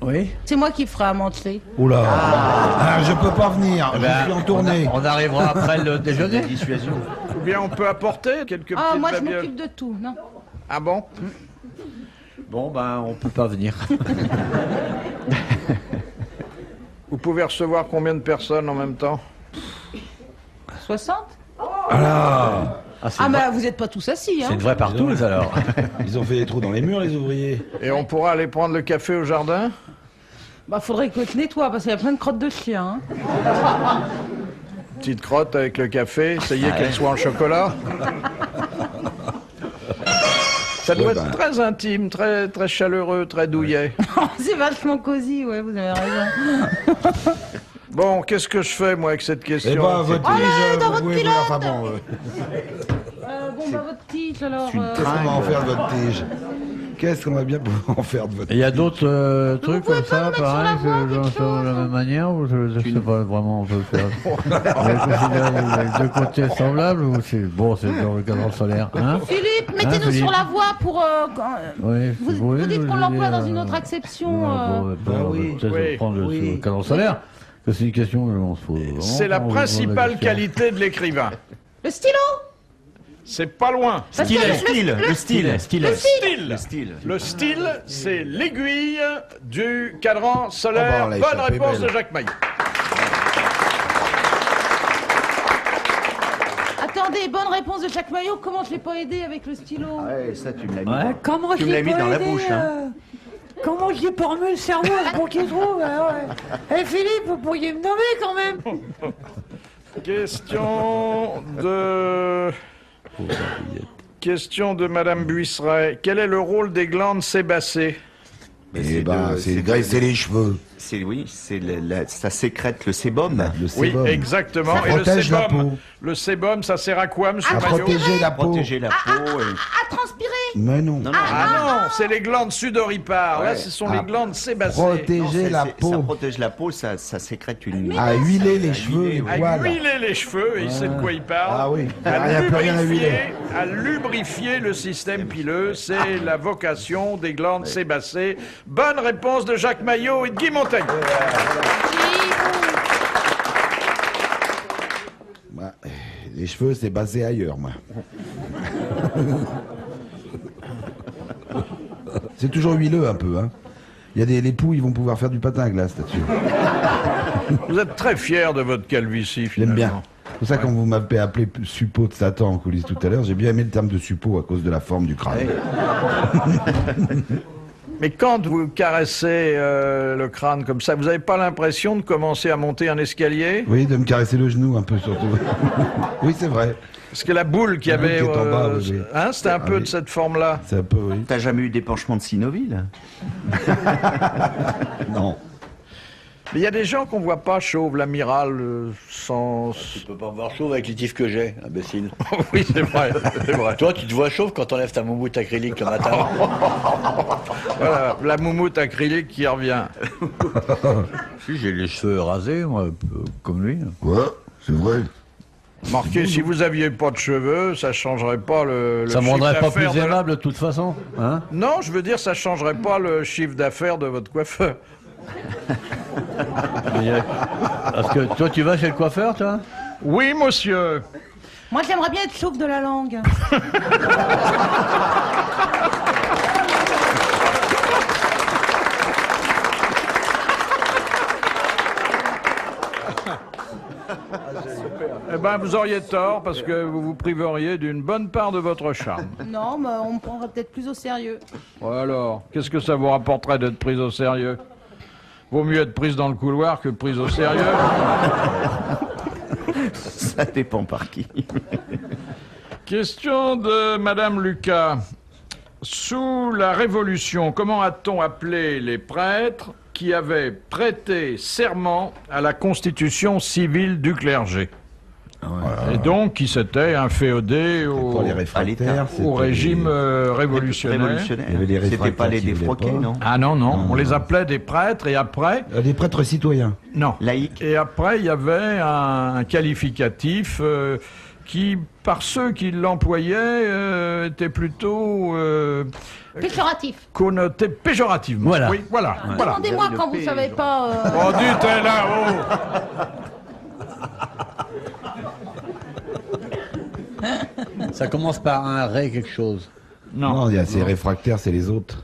Oui. C'est moi qui ferai à manger. Oula. Ah, je peux pas venir. Je suis en tournée. On arrivera après le déjeuner. Dissuasion. Ou bien on peut apporter quelques Ah, petites moi je babioles. m'occupe de tout, non? Ah bon? Bon, ben, on peut pas venir. Vous pouvez recevoir combien de personnes en même temps? 60? Ah, c'est Ah une bah vraie- vous êtes pas tous assis, c'est hein? une vraie partouze, alors. Ils ont fait des trous dans les murs, les ouvriers. Et on pourra aller prendre le café au jardin? Bah faudrait que tu nettoies parce qu'il y a plein de crottes de chien, hein? Petite crotte avec le café, essayez qu'elle soit en chocolat. Ça doit être très intime, très, très chaleureux, très douillet. C'est vachement cosy, ouais, vous avez raison. Bon, qu'est-ce que je fais, moi, avec cette question? Eh ben, votre Oh là, tige, dans vous votre pouvez culotte. enfin bon. Bon bah votre tige alors... Qu'est-ce qu'on va en faire de votre tige? Qu'est-ce qu'on va bien pouvoir en faire de votre... Et il y a d'autres trucs pouvez comme pas ça, nous mettre sur la pareil, voie, quelque de chose la même manière, ou je sais pas vraiment on peut faire. Vous considérez les deux côtés semblables ou c'est bon, c'est dans le cadran solaire, hein? Philippe, mettez-nous Philippe sur la voie pour... Oui, vous dites qu'on l'emploie dans une autre acception. On va peut-être prendre le cadran solaire, que c'est une question, on se pose. C'est la principale qualité de l'écrivain. Le stylo. C'est pas loin. Parce que Le style. Le style, c'est l'aiguille du cadran solaire. on l'a Bonne échappé réponse belle. de Jacques Maillot. Attendez, bonne réponse de Jacques Maillot. Comment je l'ai pas aidé avec le stylo? Ouais, ça tu me l'as mis. Ouais. Comment Tu je me l'as l'ai mis pas dans la aidé, bouche, hein. Comment je l'ai pas remué le cerveau pour qu'il trouve Eh Philippe, vous pourriez me nommer quand même. Question de Madame Buisseret. Quel est le rôle des glandes sébacées? Eh ben, c'est graisser les cheveux. Ça sécrète le sébum. Le Oui, sébum. exactement. Ça Et le protège la sébum, peau. le sébum, ça sert à quoi, monsieur À Maillot? protéger la peau. Protéger la peau. À transpirer. Mais non. Ah non, c'est les glandes sudoripares. Là, Ouais. ce sont les glandes sébacées. Protéger la Ça peau. protège la peau, ça sécrète une... À huiler les cheveux, les À poils. huiler les cheveux, et il sait de quoi il parle. Ah oui. Il À n'y a plus rien à huiler. à lubrifier le système pileux, c'est la vocation des glandes sébacées. Bonne réponse de Jacques Maillot et de Guy Montaigne. Bah, les cheveux, c'est basé ailleurs, moi. C'est toujours huileux un peu, hein. Il y a les poux, ils vont pouvoir faire du patin à glace là-dessus. Vous êtes très fier de votre calvitie, J'aime finalement. bien. C'est pour ça quand vous m'avez appelé suppôt de Satan en coulisses tout à l'heure, j'ai bien aimé le terme de suppôt à cause de la forme du crâne. Mais quand vous caressez le crâne comme ça, vous n'avez pas l'impression de commencer à monter un escalier? Oui, de me caresser le genou un peu surtout. Oui, c'est vrai. Parce que la boule qu'il y La boule avait, qui est en bas, oui, oui. hein, c'était un Ah peu oui. de cette forme-là. C'est un peu, oui. T'as jamais eu d'épanchement de synoville? Non. Mais il y a des gens qu'on voit pas chauve, l'amiral, sans... Tu peux pas me voir chauve avec les tifs que j'ai, imbécile. Oui, c'est vrai, c'est vrai. Toi, tu te vois chauve quand t'enlèves ta moumoute acrylique le matin. Voilà, la moumoute acrylique qui revient. Si, j'ai les cheveux rasés, moi, comme lui. Ouais, c'est vrai. Marquez, si vous aviez pas de cheveux, ça changerait pas le Ça me chiffre rendrait pas d'affaires plus de la- aimable de toute façon, hein? Non, je veux dire, ça changerait pas le chiffre d'affaires de votre coiffeur. Parce que toi, tu vas chez le coiffeur, toi? Oui, monsieur. Moi, j'aimerais bien être chauve de la langue. Eh ben, vous auriez tort, parce que vous vous priveriez d'une bonne part de votre charme. Non, mais on me prendrait peut-être plus au sérieux. Alors, qu'est-ce que ça vous rapporterait d'être prise au sérieux? Vaut mieux être prise dans le couloir que prise au sérieux. Ça dépend par qui. Question de Madame Lucas. Sous la Révolution, comment a-t-on appelé les prêtres qui avaient prêté serment à la constitution civile du clergé? Et donc, qui s'était inféodé Pour les réfractaires, c'était au régime révolutionnaire. Il y avait les C'était pas les réfractaires qui défroqués, voulaient pas. non? Ah non, non, on les appelait des prêtres et après, Des prêtres citoyens. non. Laïque. Et après, il y avait un qualificatif qui, par ceux qui l'employaient, était plutôt Péjoratif. connoté péjorativement. Voilà. Oui, voilà. voilà. Demandez-moi quand vous savez pas. Oh, dites là-haut. Ça commence par un ré quelque chose. Non, il y a ces réfractaires, c'est les autres.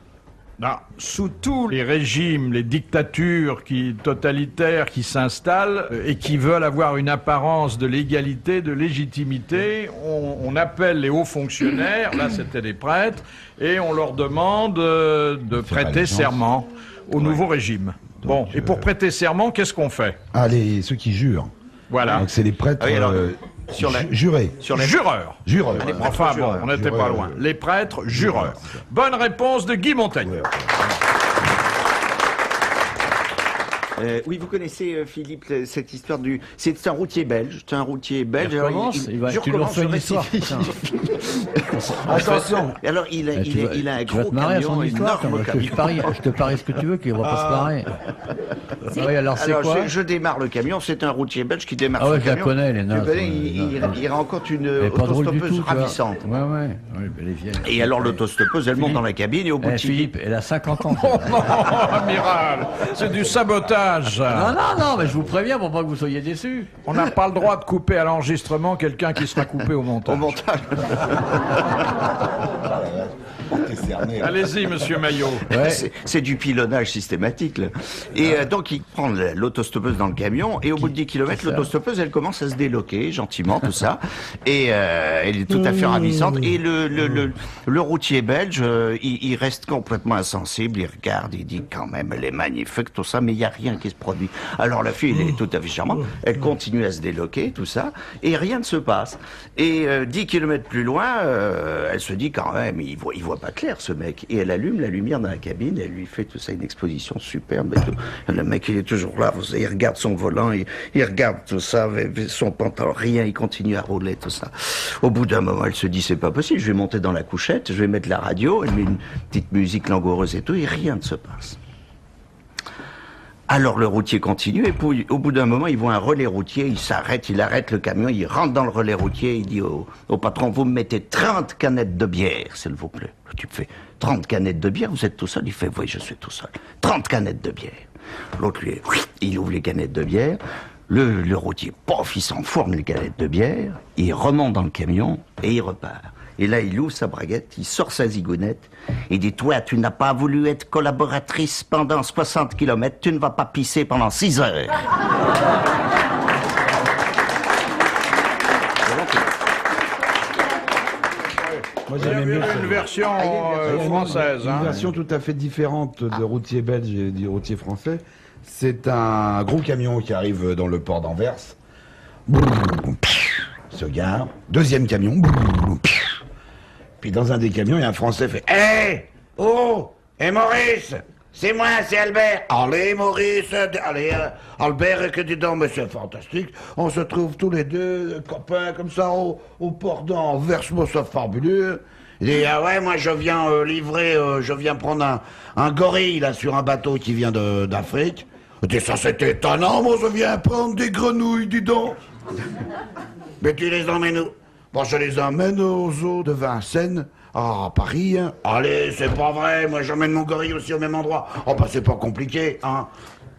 Non, sous tous les régimes, les dictatures totalitaires qui s'installent et qui veulent avoir une apparence de légalité, de légitimité, on appelle les hauts fonctionnaires, là c'était des prêtres, et on leur demande de prêter allégeance. serment au nouveau régime. Bon, et pour prêter serment, qu'est-ce qu'on fait? Ah, ceux qui jurent. Voilà. Donc c'est les prêtres Ah oui, alors, sur la- jurés. Sur les... Jureurs. Jureurs. les prêtres Enfin bon, jureurs. on n'était pas Jureurs, loin. oui. Les prêtres jureurs. Bonne réponse de Guy Montaigne. Oui, vous connaissez, Philippe, cette histoire du... C'est un routier belge. C'est un routier belge. Il recommence, tu nous refais une histoire. Attention. Alors, il a un Tu vas gros te marrer à camion, son histoire. énorme Je camion. te parie ce que tu veux, qu'il va pas se marrer. Oui, alors c'est quoi je démarre le camion. C'est un routier belge qui démarre Ah ouais, son je la camion. connais, les Tu nazes, connais, ouais, il rencontre une Elle est pas drôle du tout, autostoppeuse tu vois. ravissante. Ouais, elle est vieille. Et alors, l'autostoppeuse, elle monte dans la cabine et au bout de Philippe, elle a 50 ans. Oh non, amiral, c'est du sabotage. Non, mais je vous préviens pour pas que vous soyez déçus. On n'a pas le droit de couper à l'enregistrement quelqu'un qui sera coupé au montage. au montage. T'es cerné. Allez-y, monsieur Maillot. Ouais. C'est du pilonnage systématique. Là. Et donc, il prend l'autostoppeuse dans le camion, et au bout de 10 km, l'autostoppeuse, elle commence à se déloquer, gentiment, tout ça. Et elle est tout à fait ravissante. Et le routier belge, il reste complètement insensible, il regarde, il dit quand même, elle est magnifique, tout ça, mais il n'y a rien qui se produit. Alors, la fille, elle est tout à fait charmante, elle continue à se déloquer, tout ça, et rien ne se passe. Et 10 km plus loin, elle se dit quand même, il voit pas clair, ce mec. Et elle allume la lumière dans la cabine, elle lui fait tout ça, une exposition superbe. Et tout. Le mec, il est toujours là, il regarde son volant, il regarde tout ça, avec son pantalon, rien, il continue à rouler, tout ça. Au bout d'un moment, elle se dit, c'est pas possible, je vais monter dans la couchette, je vais mettre la radio, elle met une petite musique langoureuse et tout, et rien ne se passe. Alors le routier continue, et puis, au bout d'un moment, il voit un relais routier, il arrête le camion, il rentre dans le relais routier, il dit au patron, vous me mettez 30 canettes de bière, s'il vous plaît. Le type fait, 30 canettes de bière, vous êtes tout seul? Il fait, oui, je suis tout seul. 30 canettes de bière. L'autre, lui, il ouvre les canettes de bière, le routier, pof, il s'enfourne les canettes de bière, il remonte dans le camion, et il repart. Et là, il ouvre sa braguette, il sort sa zigounette, il dit, toi, tu n'as pas voulu être collaboratrice pendant 60 km, tu ne vas pas pisser pendant 6 heures. Moi, Il y a j'aimais mieux une version française. Une Hein. version tout à fait différente de routier belge et du routier français. C'est un gros camion qui arrive dans le port d'Anvers. Se gare. Deuxième camion. Puis dans un des camions, il y a un Français qui fait Hé Oh Et Maurice C'est moi, c'est Albert. Allez, Maurice, allez, Albert, que dis donc, mais c'est fantastique. On se trouve tous les deux, copains, comme ça, au port d'Anvers, moi, c'est fabuleux. Il dit, ah ouais, moi, je viens je viens prendre un gorille, là, sur un bateau qui vient d'Afrique. Il dit, ça, c'est étonnant, moi, je viens prendre des grenouilles, dis donc. Mais tu les emmènes où? Bon, je les emmène au zoo de Vincennes, à Paris. Hein. Allez, c'est pas vrai, moi j'emmène mon gorille aussi au même endroit. Oh, bah c'est pas compliqué, hein.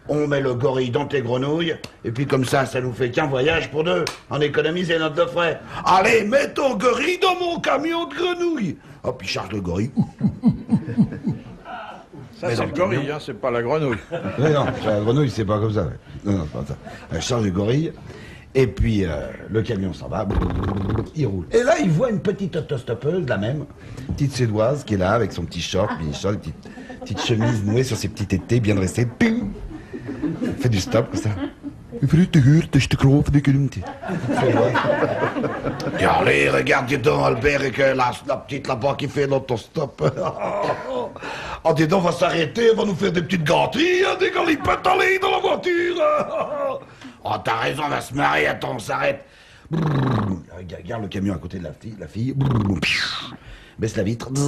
On met le gorille dans tes grenouilles, et puis comme ça nous fait qu'un voyage pour deux. On économise les notes de frais. Allez, mets ton gorille dans mon camion de grenouilles. Hop, il charge le gorille. Ça, c'est le gorille, hein, c'est pas la grenouille. Mais non, la grenouille, c'est pas comme ça. Ouais. Non, c'est pas ça. Elle charge le gorille. Et puis, le camion s'en va, il roule. Et là, il voit une petite autostoppeuse, la même, petite suédoise, qui est là, avec son petit short, mini-short, petite chemise nouée sur ses petits tétés, bien dressés. Ping Elle fait du stop, comme ça. Et allez, regarde, dis donc, Albert, et que la petite là-bas qui fait l'autostop. Oh, dis donc, on va s'arrêter, on va nous faire des petites gâteries, hein, des galipettes, allez, dans la voiture. Oh, t'as raison, on va se marrer, attends, on s'arrête. Regarde le camion à côté de la fille. Baisse la vitre. Dis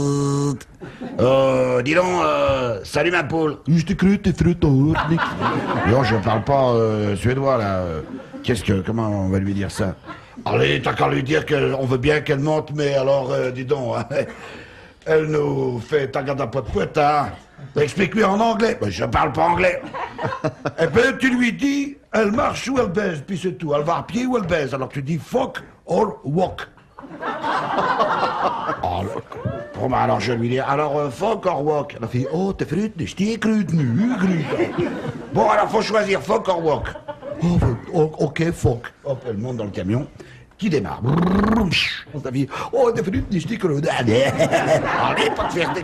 donc, salut ma poule. Je t'ai cru, t'es fruit en Nick. Non, je parle pas suédois, là. Comment on va lui dire ça? Allez, t'as qu'à lui dire qu'on veut bien qu'elle monte, mais alors, dis donc, hein, elle nous fait tagada pas de poète, hein. Explique-lui en anglais. Ben, je parle pas anglais. Eh ben, tu lui dis, elle marche ou elle baise, puis c'est tout. Elle va à pied ou elle baise. Alors tu dis fuck or walk. Bon, ben, alors je lui dis, alors fuck or walk. La fille, oh, t'es fruit, je t'ai cru, Bon, alors faut choisir fuck or walk. Oh, ok, fuck. Hop, elle monte dans le camion, qui démarre. La fille, oh, t'es fruit, je t'ai cru. Allez, pas de fierté.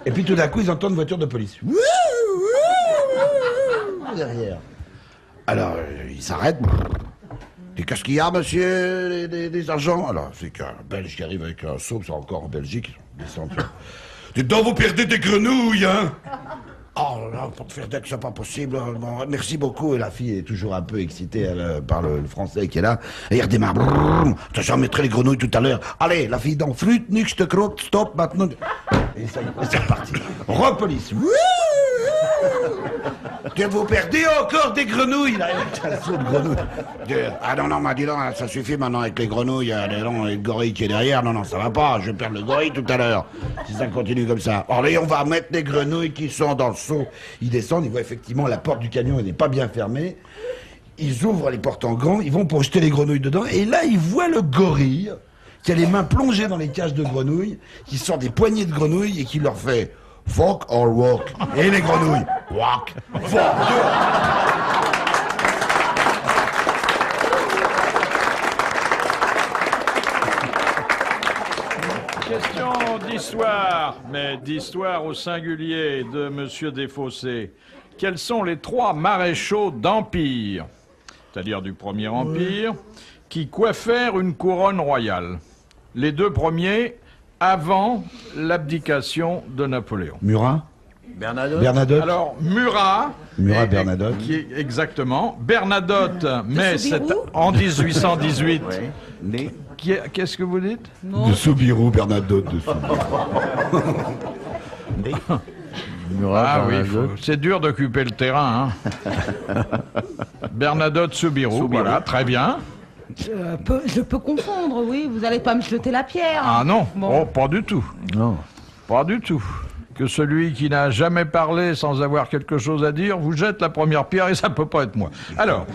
Et puis tout d'un coup, ils entendent une voiture de police. Derrière. Alors, ils s'arrêtent. Et qu'est-ce qu'il y a, monsieur, des agents? Alors, c'est qu'un Belge qui arrive avec un seau, c'est encore en Belgique. Dites donc, vous perdez des grenouilles, hein? Oh là, pour te faire dire que c'est pas possible. Bon, merci beaucoup. Et la fille est toujours un peu excitée par le français qui est là. Et il redémarre. J'en mettrai les grenouilles tout à l'heure. Allez, la fille dans flûte, nique, crotte, stop, maintenant. Et ça y est, c'est reparti. Repolice. Que vous perdez encore des grenouilles, là. Un saut de grenouilles. Ah non, m'a dit non, ça suffit maintenant avec les grenouilles, le gorille qui est derrière. Non, ça va pas, je vais perdre le gorille tout à l'heure. Si ça continue comme ça. Allez, on va mettre les grenouilles qui sont dans le seau. Ils descendent, ils voient effectivement la porte du camion, elle n'est pas bien fermée. Ils ouvrent les portes en grand, ils vont pour jeter les grenouilles dedans. Et là, ils voient le gorille qui a les mains plongées dans les cages de grenouilles, qui sort des poignées de grenouilles et qui leur fait fuck or walk. Et les grenouilles, walk, fuck. Question d'histoire, mais d'histoire au singulier de Monsieur Desfossés. Quels sont les 3 maréchaux d'Empire, c'est-à-dire du Premier Empire, qui coiffèrent une couronne royale? Les 2 premiers avant l'abdication de Napoléon. Murat, Bernadotte. Alors, Murat. Bernadotte. Exactement. Bernadotte, mais c'est en 1818. Né. Qu'est-ce que vous dites? De Soubirous, Bernadotte. De Soubirous. Ah oui, c'est dur d'occuper le terrain. Hein. Bernadotte Soubirous, voilà, très bien. Je peux confondre, oui. Vous allez pas me jeter la pierre. Ah non, Bon. oh, pas du tout. Non. Pas du tout. Que celui qui n'a jamais parlé sans avoir quelque chose à dire vous jette la première pierre et ça peut pas être moi. Alors,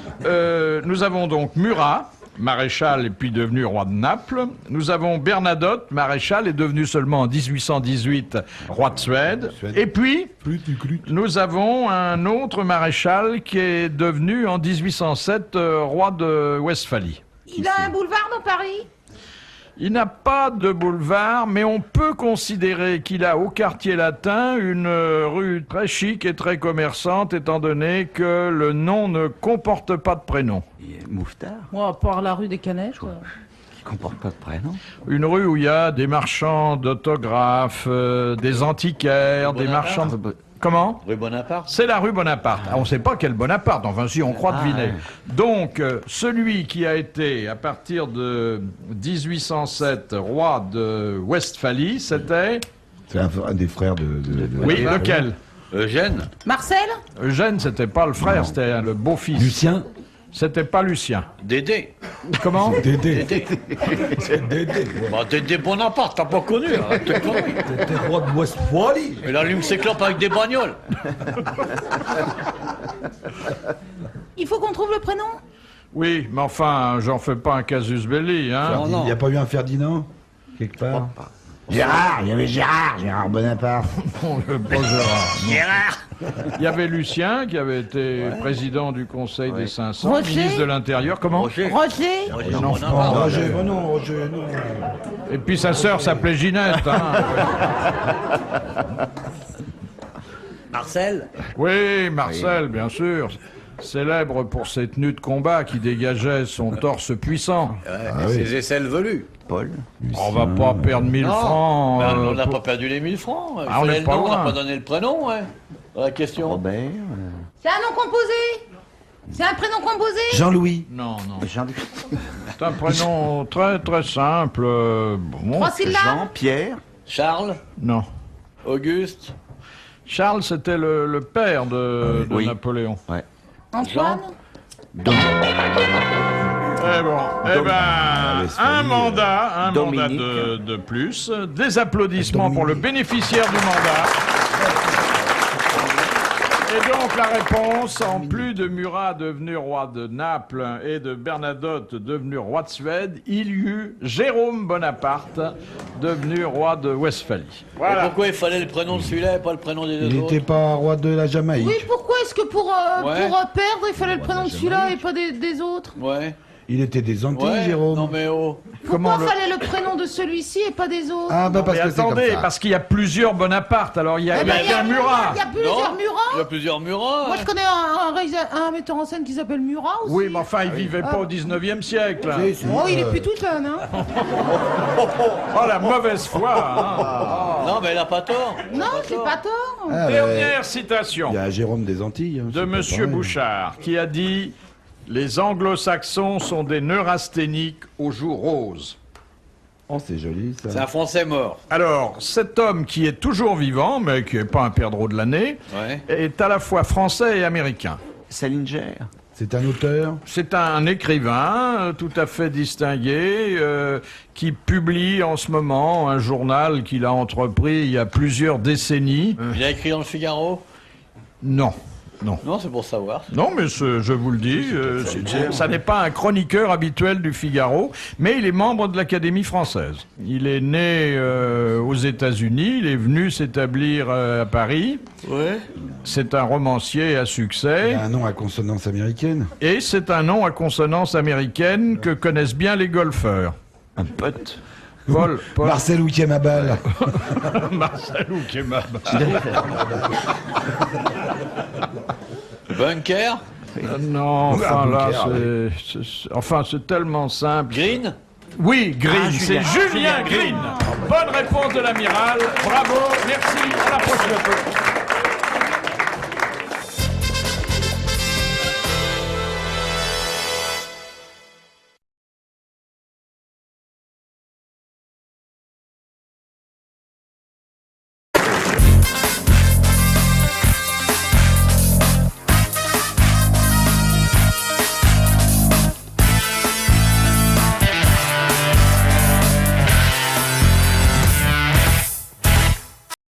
nous avons donc Murat, maréchal et puis devenu roi de Naples. Nous avons Bernadotte, maréchal et devenu seulement en 1818 roi de Suède. Et puis, nous avons un autre maréchal qui est devenu en 1807 roi de Westphalie. Il a un boulevard dans Paris? Il n'a pas de boulevard, mais on peut considérer qu'il a au quartier latin une rue très chic et très commerçante, étant donné que le nom ne comporte pas de prénom. Mouffetard, Moi, à part la rue des Canets, quoi. qui comporte pas de prénom. Une rue où il y a des marchands d'autographes, des antiquaires, des marchands... Comment? Rue Bonaparte. C'est la rue Bonaparte. Ah, on ne sait pas quel Bonaparte, enfin si, on croit deviner. Donc, celui qui a été, à partir de 1807, roi de Westphalie, c'était... C'est un des frères de... Oui, lequel? Eugène. Marcel? Eugène, c'était pas le frère, c'était le beau-fils. Lucien. C'était pas Lucien. Dédé. Comment? Dédé. Dédé. C'est Dédé. Bah, Dédé Bonaparte, t'as pas connu. Hein, t'es con. C'était roi de Westphalie. Il allume ses clopes avec des bagnoles. Il faut qu'on trouve le prénom? Oui, mais enfin, j'en fais pas un casus belli, hein. Non. Il n'y a pas eu un Ferdinand quelque part? Gérard, il y avait Gérard Bonaparte. Le beau Gérard. Gérard. Il y avait Lucien, qui avait été président du Conseil des 500, Roger. ministre de l'Intérieur. Comment? Roger? Non, Roger, non. Et puis sa sœur s'appelait Ginette. Hein. Marcel. Oui, Marcel, bien sûr. Célèbre pour ses tenues de combat qui dégageaient son torse puissant. Ses aisselles velues. Paul. On va pas perdre 1000 francs. Ben, on n'a pas perdu les 1000 francs. Il Ah, on fallait est le pas nom, on n'a loin. pas donné le prénom, ouais. La question. Robert. C'est un nom composé? C'est un prénom composé? Jean-Louis. Non. Jean-Luc. C'est un prénom très très simple. Bon, 3 syllabes? Jean, Pierre. Charles. non. Auguste. Charles, c'était le père de Oui. Napoléon. Antoine? Eh bon, un mandat Dominique. de plus. Des applaudissements pour le bénéficiaire du mandat. Et donc la réponse, en plus de Murat devenu roi de Naples et de Bernadotte devenu roi de Suède, il y eut Jérôme Bonaparte devenu roi de Westphalie. Et Voilà. pourquoi il fallait le prénom de celui-là et pas le prénom des Il deux autres? n'était pas roi de la Jamaïque. Oui, pourquoi est-ce que pour Ouais. perdre, il fallait le prénom de celui-là et pas des autres? Ouais. Il était des Antilles, Ouais, Jérôme. non mais oh. Pourquoi fallait le prénom de celui-ci et pas des autres? Ah, bah parce Mais que c'est comme attendez, ça. parce qu'il y a plusieurs Bonaparte. Alors il y a, Eh ben, il y a un Murat. Il y a plusieurs Murats. Il y a plusieurs Murat. Moi, je connais un metteur en scène qui s'appelle Murat aussi. Oui, mais enfin, il vivait pas au 19e siècle. Si, si, Oh, il est plus tout jeune, hein. Oh, la mauvaise foi. Non, mais elle a pas tort. Non, c'est pas tort. Ah, ouais. Dernière citation Il y a Jérôme des Antilles. hein, de c'est pas Monsieur pareil. Bouchard qui a dit « Les anglo-saxons sont des neurasthéniques aux joues roses ». Oh, c'est joli, ça. C'est un Français mort. Alors, cet homme qui est toujours vivant, mais qui n'est pas un perdreau de l'année, Ouais. est à la fois français et américain. Salinger. C'est un auteur. C'est un écrivain tout à fait distingué qui publie en ce moment un journal qu'il a entrepris il y a plusieurs décennies. Il a écrit dans le Figaro? Non, non. Non, c'est pour savoir. Non, mais je vous le dis, ça n'est pas un chroniqueur habituel du Figaro, mais il est membre de l'Académie française. Il est né aux États-Unis, il est venu s'établir à Paris. Ouais. C'est un romancier à Il succès, a un nom à consonance américaine. et c'est un nom à consonance américaine que connaissent bien les golfeurs. Un pote. Paul Marcel Ouquier-Mabal. Marcel ou Kebab. Bunker? Non, enfin là, Bunker, c'est tellement simple. Green? Oui, Green, Ah, c'est Julien Green. Bonne réponse de l'amiral. Bravo, merci, à la prochaine.